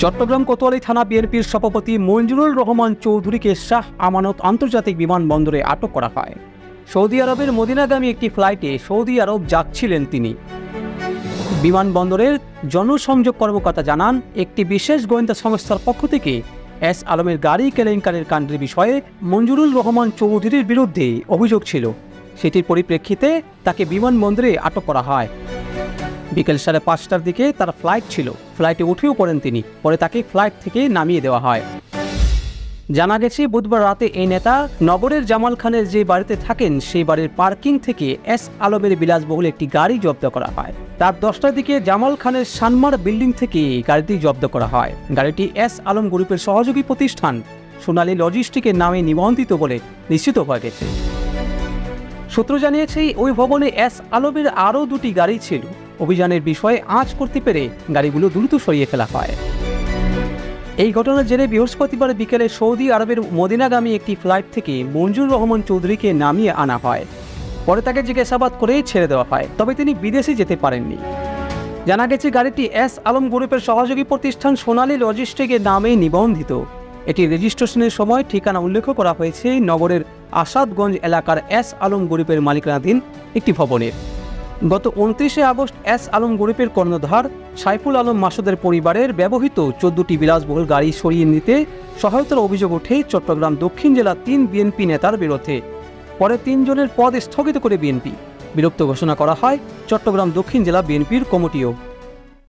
চট্টগ্রাম কোতোয়ালি থানা বিএনপির সভাপতি মঞ্জুরুল রহমান চৌধুরীকে শাহ আমানত আন্তর্জাতিক বিমানবন্দরে আটক করা হয়। সৌদি আরবের মদিনাগামী একটি ফ্লাইটে সৌদি আরব যাচ্ছিলেন তিনি। বিমানবন্দরের জনসংযোগ কর্মকর্তা জানান, একটি বিশেষ গোয়েন্দা সংস্থার পক্ষ থেকে এস আলমের গাড়ি কেলেঙ্কারির কাণ্ডের বিষয়ে মঞ্জুরুল রহমান চৌধুরীর বিরুদ্ধে অভিযোগ ছিল। সেটির পরিপ্রেক্ষিতে তাকে বিমানবন্দরে আটক করা হয়। বিকেল 5:30টার দিকে তার ফ্লাইট ছিল। ফ্লাইটে উঠেও পড়েন তিনি। পরে তাকে ফ্লাইট থেকে নামিয়ে দেওয়া হয়। জানা গেছে, বুধবার রাতে এই নেতা নগরের জামাল খানের যে বাড়িতে থাকেন সেই বাড়ির পার্কিং থেকে এস আলমের বিলাসবহুল একটি গাড়ি জব্দ করা হয়। রাত 10টার দিকে জামাল খানের সানমার বিল্ডিং থেকে গাড়িটি জব্দ করা হয়। গাড়িটি এস আলম গ্রুপের সহযোগী প্রতিষ্ঠান সোনালী লজিস্টিকের নামে নিবন্ধিত বলে নিশ্চিত হয়ে গেছে। সূত্র জানিয়েছে, ওই ভবনে এস আলমের আরও 2টি গাড়ি ছিল। অভিযানের বিষয়ে আঁচ করতে পেরে গাড়িগুলো দ্রুত সরিয়ে ফেলা হয়। এই ঘটনার জেরে বৃহস্পতিবার বিকেলে সৌদি আরবের মদিনাগামী একটি ফ্লাইট থেকে মঞ্জুরুর রহমান চৌধুরীকে নামিয়ে আনা হয়। পরে তাকে জিজ্ঞাসাবাদ করে ছেড়ে দেওয়া হয়, তবে তিনি বিদেশে যেতে পারেননি। জানা গেছে, গাড়িটি এস আলম গ্রুপের সহযোগী প্রতিষ্ঠান সোনালী লজিস্টিকের নামে নিবন্ধিত। এটি রেজিস্ট্রেশনের সময় ঠিকানা উল্লেখ করা হয়েছে নগরের আসাদগঞ্জ এলাকার এস আলম গ্রুপের মালিকানাধীন একটি ভবনের। গত 29শে আগস্ট এস আলম গ্রুপের কর্ণধার সাইফুল আলম মাসুদের পরিবারের ব্যবহৃত 14টি বিলাসবহুল গাড়ি সরিয়ে নিতে সহায়তার অভিযোগ ওঠে চট্টগ্রাম দক্ষিণ জেলা 3 বিএনপি নেতার বিরুদ্ধে। পরে 3 জনের পদ স্থগিত করে বিএনপি বিলুপ্ত ঘোষণা করা হয় চট্টগ্রাম দক্ষিণ জেলা বিএনপির কমিটিও।